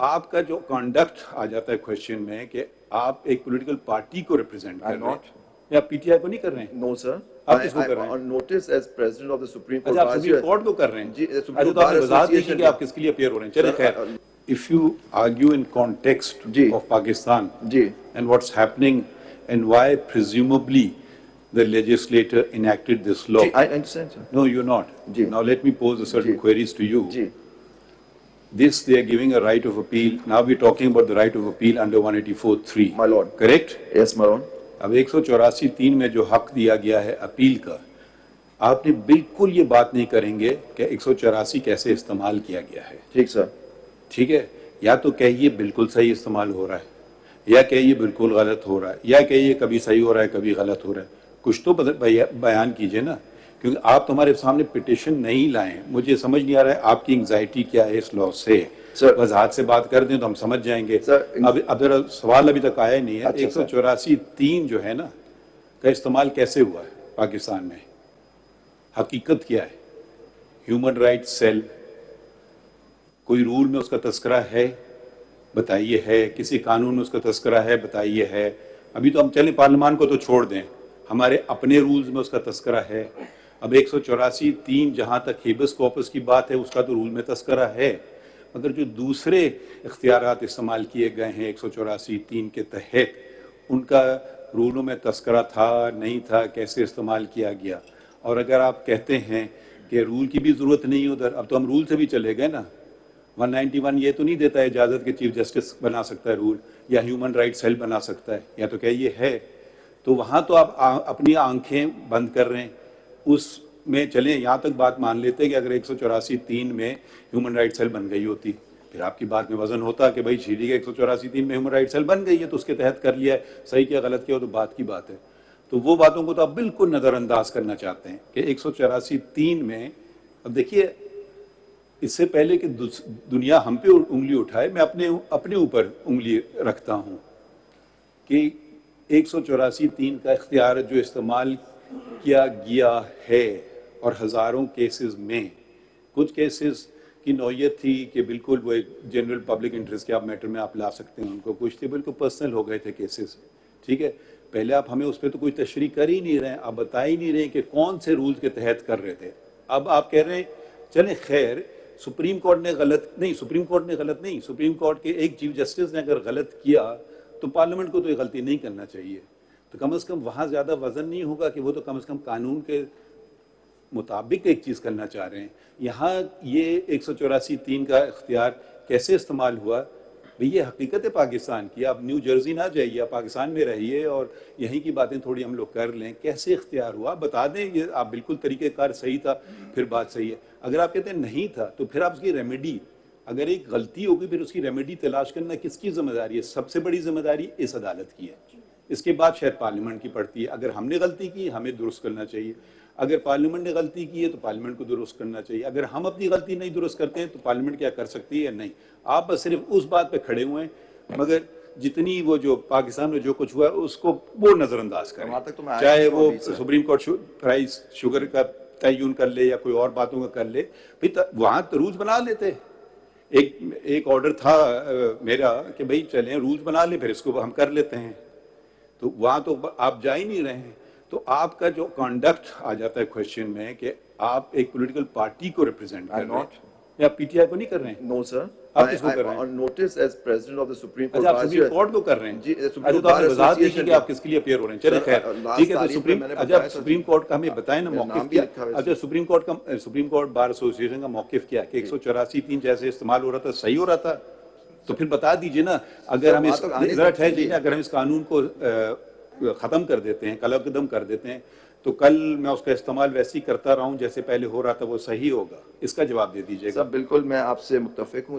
आपका जो कंडक्ट आ जाता है क्वेश्चन में कि आप एक पॉलिटिकल पार्टी को रिप्रेजेंट कर रहे हैं या पीटीआई को नहीं कर रहे हैं। No, sir. आप किसको कर रहे हैं? On notice as president of the Supreme Court. अच्छा, आप सुप्रीम कोर्ट को कर रहे हैं। जी, अच्छा, Supreme तो आपने Bar वजाहत दी Association कि आप किसके लिए अपेयर हो रहे हैं। चलिए खैर, if you argue in context जी ऑफ पाकिस्तान जी and what's happening and why presumably the legislator enacted this law. I understand, sir. No, you're not. Ji. Now let me pose a certain queries to you. Ji. This they are giving a right of appeal. Now we're talking about the right of appeal under 184(3). My lord. Correct? Yes, my lord. अब 184(3) में जो हक दिया गया है appeal का, आपने बिल्कुल ये बात नहीं करेंगे कि 184 कैसे इस्तेमाल किया गया है। ठीक सर। ठीक है, या तो कहिए बिल्कुल सही इस्तेमाल हो रहा है या कहिए बिल्कुल गलत हो रहा है या कहिए कभी सही हो रहा है कभी गलत हो रहा है। कुछ तो बयान कीजिए ना, क्योंकि आप तुम्हारे सामने पिटिशन नहीं लाए। मुझे समझ नहीं आ रहा है आपकी एंग्जाइटी क्या है इस लॉ से। वजाहत से बात कर दें तो हम समझ जाएंगे। अब जरा सवाल अभी तक आया नहीं है। 184(3) जो है ना का इस्तेमाल कैसे हुआ है पाकिस्तान में, हकीकत क्या है। ह्यूमन राइट्स सेल कोई रूल में उसका तस्करा है बताइए, है किसी कानून में उसका तस्करा है बताइए, है। अभी तो हम चलें पार्लियामान को तो छोड़ दें, हमारे अपने रूल्स में उसका तस्करा है। अब 184(3) जहाँ तक हेबस कॉर्पस की बात है उसका तो रूल में तस्करा है, मगर जो दूसरे इख्तियारात इस्तेमाल किए गए हैं 184(3) के तहत उनका रूलों में तस्करा था नहीं था, कैसे इस्तेमाल किया गया। और अगर आप कहते हैं कि रूल की भी ज़रूरत नहीं उधर, अब तो हम रूल से भी चले गए ना। 191 ये तो नहीं देता है इजाज़त के चीफ जस्टिस बना सकता है रूल या ह्यूमन राइट्स सेल बना सकता है, या तो क्या ये है। तो वहाँ तो आप अपनी आंखें बंद कर रहे हैं। उसमें चलें, यहाँ तक बात मान लेते हैं कि अगर 184(3) में ह्यूमन राइट्स सेल बन गई होती फिर आपकी बात में वजन होता कि भाई ठीक है 184(3) में ह्यूमन राइट्स सेल बन गई है तो उसके तहत कर लिया है, सही किया गलत किया तो बात की बात है। तो वो बातों को तो आप बिल्कुल नज़रअंदाज करना चाहते हैं कि 184(3) में। अब देखिए, इससे पहले कि दुनिया हम पे उंगली उठाए, मैं अपने ऊपर उंगली रखता हूँ कि 184(3) का इख्तियार जो इस्तेमाल किया गया है और हज़ारों केसेस में, कुछ केसेस की नौयत थी कि बिल्कुल वो एक जनरल पब्लिक इंटरेस्ट के आप मैटर में आप ला सकते हैं उनको, कुछ थे बिल्कुल पर्सनल हो गए थे केसेस। ठीक है, पहले आप हमें उस पर तो कोई तशरीह कर ही नहीं रहे हैं, आप बता ही नहीं रहे कि कौन से रूल्स के तहत कर रहे थे। अब आप कह रहे हैं चलें खैर सुप्रीम कोर्ट ने गलत नहीं, सुप्रीम कोर्ट के एक चीफ जस्टिस ने अगर गलत किया तो पार्लियामेंट को तो ये गलती नहीं करना चाहिए। तो कम से कम वहाँ ज़्यादा वजन नहीं होगा कि वो तो कम से कम कानून के मुताबिक एक चीज़ करना चाह रहे हैं। यहाँ ये 184(3) का इख्तियार कैसे इस्तेमाल हुआ, भाई ये हकीकत है पाकिस्तान की। आप न्यू जर्सी ना जाइए, आप पाकिस्तान में रहिए और यहीं की बातें थोड़ी हम लोग कर लें। कैसे इख्तियार हुआ बता दें, ये आप बिल्कुल तरीक़ेकार सही था फिर बात सही है। अगर आप कहते हैं नहीं था तो फिर आप उसकी रेमेडी, अगर एक गलती होगी फिर उसकी रेमेडी तलाश करना किसकी जिम्मेदारी है। सबसे बड़ी जिम्मेदारी इस अदालत की है, इसके बाद शायद पार्लियामेंट की पड़ती है। अगर हमने गलती की हमें दुरुस्त करना चाहिए, अगर पार्लियामेंट ने गलती की है तो पार्लियामेंट को दुरुस्त करना चाहिए। अगर हम अपनी गलती नहीं दुरुस्त करते हैं तो पार्लियामेंट क्या कर सकती है या नहीं। आप बस सिर्फ उस बात पे खड़े हुए हैं, मगर जितनी वो जो पाकिस्तान में जो कुछ हुआ वो नज़रअंदाज करें। चाहे वो सुप्रीम कोर्ट प्राइस शुगर का तयन कर ले या कोई और बातों का कर ले, फिर वहाँ तो रूल्स बना लेते। एक ऑर्डर था मेरा कि भाई चलें रूल्स बना ले फिर इसको हम कर लेते हैं, तो वहाँ तो आप जा ही नहीं रहे हैं। तो आपका जो कंडक्ट आ जाता है क्वेश्चन में कि आप एक पॉलिटिकल पार्टी को रिप्रेजेंट कर रहे हैं या पीटीआई को नहीं कर रहे हैं। No sir. आप किसको कर रहे हैं? On notice as president of the supreme court. अच्छा, आप सुप्रीम कोर्ट को कर रहे हैं। जी, अच्छा, तो आपने वजाहत दी कि आप किसके लिए अपेयर हो रहे हैं। चलिए खैर ठीक है, तो सुप्रीम कोर्ट का हमें बताएं ना मौक़िफ़ क्या। अच्छा, सुप्रीम कोर्ट बार एसोसिएशन का मौक़िफ़ क्या है कि 184(3) जैसे इस्तेमाल हो रहा था सही हो रहा था, तो फिर बता दीजिए ना। अगर हम इस कानून को ख़त्म कर देते हैं, कलअदम कर देते हैं, तो कल मैं उसका इस्तेमाल वैसे ही करता रहा हूँ जैसे पहले हो रहा था, वो सही होगा। इसका जवाब दे दीजिएगा। बिल्कुल मैं आपसे मुत्तफ़िक़ हूँ।